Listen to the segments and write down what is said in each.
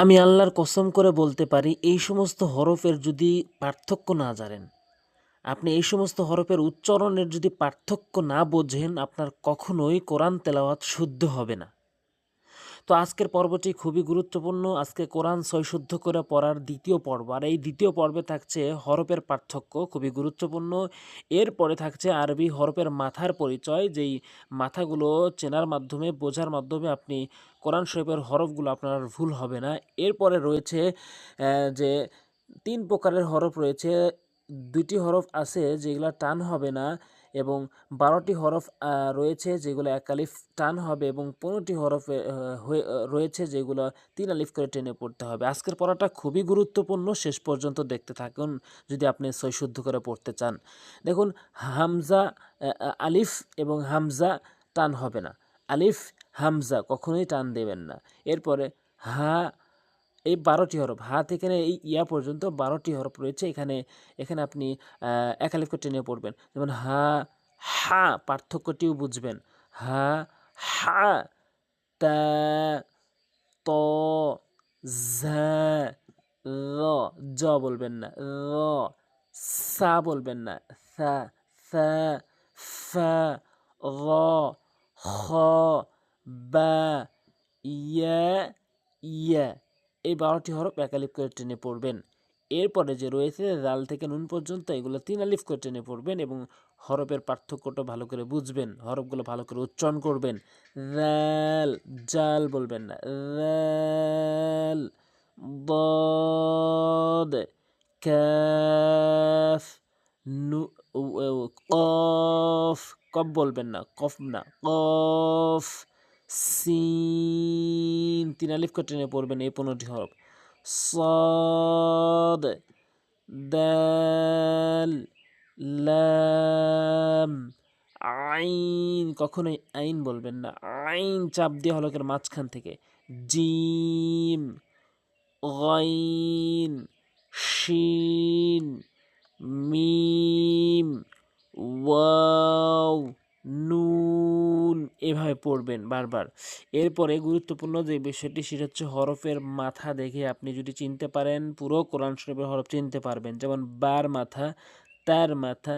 আমি আল্লাহর কসম করে বলতে পারি এই সমস্ত হরফের যদি পার্থক্য না জানেন, আপনি এই সমস্ত হরফের উচ্চারণের যদি পার্থক্য না বোঝেন, আপনার কখনোই কোরআন তেলাওয়াত শুদ্ধ হবে না। তো আজকের পর্বটি খুবই গুরুত্বপূর্ণ। আজকে কোরআন শুদ্ধ করে পড়ার দ্বিতীয় পর্ব, আর এই দ্বিতীয় পর্বে থাকছে হরফের পার্থক্য, খুবই গুরুত্বপূর্ণ। এরপরে থাকছে আরবি হরফের মাথার পরিচয়, যেই মাথাগুলো চেনার মাধ্যমে, বোঝার মাধ্যমে আপনি কোরআন শরীফের হরফগুলো আপনার ভুল হবে না। এরপরে রয়েছে যে ৩ প্রকারের হরফ রয়েছে। ২টি হরফ আছে যেগুলা টান হবে না, এবং ১২টি হরফ রয়েছে যেগুলো এক আলিফ টান হবে, এবং ১৫টি হরফ রয়েছে যেগুলো ৩ আলিফ করে টেনে পড়তে হবে। আজকের পড়াটা খুবই গুরুত্বপূর্ণ, শেষ পর্যন্ত দেখতে থাকুন যদি আপনি সই শুদ্ধ করে পড়তে চান। দেখুন, হামজা আলিফ এবং হামজা টান হবে না। আলিফ হামজা কখনোই টান দেবেন না। এরপরে হা, এই ১২টি হরফ, হা থেকে এই ইয়া পর্যন্ত ১২টি হরফ রয়েছে। এখানে আপনি এক আলিফ করে টেনে পড়বেন। যেমন হা, হা, পার্থক্যটিও বুঝবেন। হা, হা, তা, ত, ঝা, র, জ বলবেন না, র, সা বলবেন না, সা, সা, ফা, র, খ, বা, ইয়া, ইয়া। এই ১২টি হরফ এক আলিফ করে টেনে পড়বেন। এরপরে যে রয়েছে জাল থেকে নুন পর্যন্ত, এগুলো ৩ আলিফ করে টেনে পড়বেন, এবং হরফের পার্থক্যটা ভালো করে বুঝবেন, হরফগুলো ভালো করে উচ্চারণ করবেন। জাল, জাল বলবেন না, জাল, ضاد, কাফ, নু, কফ, কফ বলবেন না, কফ না, কফ, সিন, ৩ আলিফ করে টেনে পড়বেন এই ১৫টি হরফ। صاد, দাল, লাম, আইন, কখনোই আইন বলবেন না, আইন চাপ দিয়ে হলকের মাঝখান থেকে। জিম, গাইন, শিন, মিম, ওয়াও, নুন, এভাবে পড়বেন বারবার। এরপরে গুরুত্বপূর্ণ যে বিষয়টি, সেটা হচ্ছে হরফের মাথা দেখে আপনি যদি চিনতে পারেন, পুরো কোরআন শরীফের হরফ চিনতে পারবেন। যেমন বার মাথা, তার মাথা,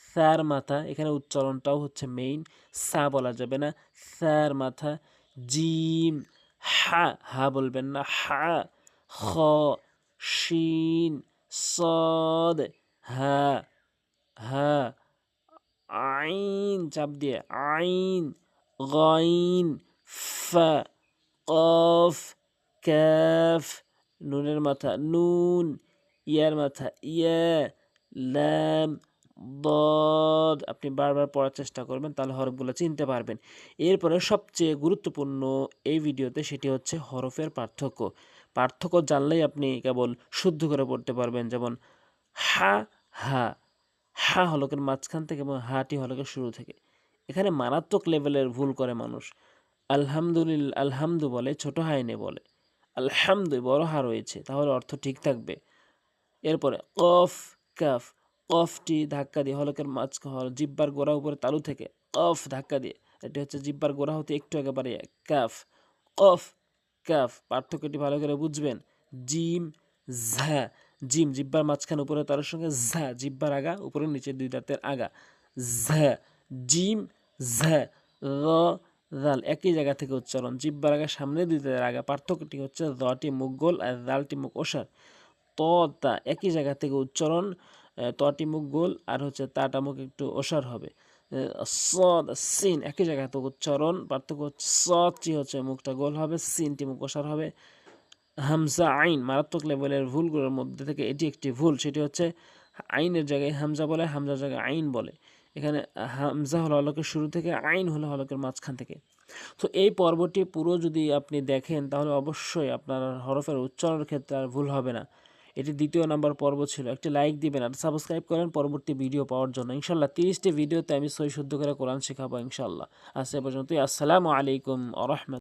সার মাথা, এখানে উচ্চারণটাও হচ্ছে মেইন, সা বলা যাবে না, সার মাথা। জিম, হা, হা বলবেন না, হা, খ, শিন, সদ, হা, হা, আইন চাপ দিয়ে, আইন, গাইন, ফা, কফ, কাফ, নুনের মাথা নুন, ইয়ার মাথা ইয়া, লাম, দদ। আপনি বারবার পড়ার চেষ্টা করবেন, তাহলে হরফগুলো চিনতে পারবেন। এরপরে সবচেয়ে গুরুত্বপূর্ণ এই ভিডিওতে, সেটি হচ্ছে হরফের পার্থক্য। পার্থক্য জানলেই আপনি কেবল শুদ্ধ করে পড়তে পারবেন। যেমন হা, হা, হা হলকের মাঝখান থেকে এবং হাটি হলকের শুরু থেকে। এখানে মারাত্মক লেভেলের ভুল করে মানুষ। আলহামদুলিল্লাহ, আলহামদু বলে, ছোট হাইনে বলে। আলহামদু বড় হা রয়েছে, তাহলে অর্থ ঠিক থাকবে। এরপরে কফ, কাফ, কফটি ধাক্কা দিয়ে হলকের মাঝখান, জিব্বার গোড়া উপরে তালু থেকে, কফ ধাক্কা দিয়ে, এটি হচ্ছে জিব্বার গোড়া হতে একটু আগে বাড়িয়ে কাফ, কফ, কাফ, পার্থক্যটি ভালো করে বুঝবেন। জিম, ঝা, জিম জিব্বার মাঝখান উপরে তার সঙ্গে, ঝা জিব্বার আগা উপরে নিচে ২ দাঁতের আগা, ঝা, জিম, ঝা, র, জাল একই জায়গা থেকে উচ্চারণ, জিব্বার আগা সামনে ২ দাঁতের আগা। পার্থক্যটি হচ্ছে দটি মুখ গোল আর জালটি মুখ ওসার। ত, তা একই জায়গা থেকে উচ্চারণ, তটি মুখ গোল আর হচ্ছে তাটা মুখ একটু ওসার হবে। সদ, সিন একই জায়গা থেকে উচ্চারণ, পার্থক্য হচ্ছে সদটি হচ্ছে মুখটা গোল হবে, সিনটি মুখ ওসার হবে। হামজা আইন, মারাত্মক লেভেলের ভুলগুলোর মধ্যে থেকে এটি একটি ভুল, সেটি হচ্ছে আইনের জায়গায় হামজা বলে, হামজার জায়গায় আইন বলে। এখানে হামজা হলো হলকের শুরু থেকে, আইন হলো হলকের মাঝখান থেকে। তো এই পর্বটি পুরো যদি আপনি দেখেন, তাহলে অবশ্যই আপনার হরফের উচ্চারণের ক্ষেত্রে আর ভুল হবে না। এটি ২য় নাম্বার পর্ব ছিল। একটি লাইক দিবেন আর সাবস্ক্রাইব করেন পরবর্তী ভিডিও পাওয়ার জন্য। ইনশাল্লাহ ৩০টি ভিডিওতে আমি সই শুদ্ধ করে কোরআন শেখাবো ইনশাল্লাহ। আজ এ পর্যন্তই। আসসালামু আলাইকুম ওয়া রাহমাতুল্লাহ।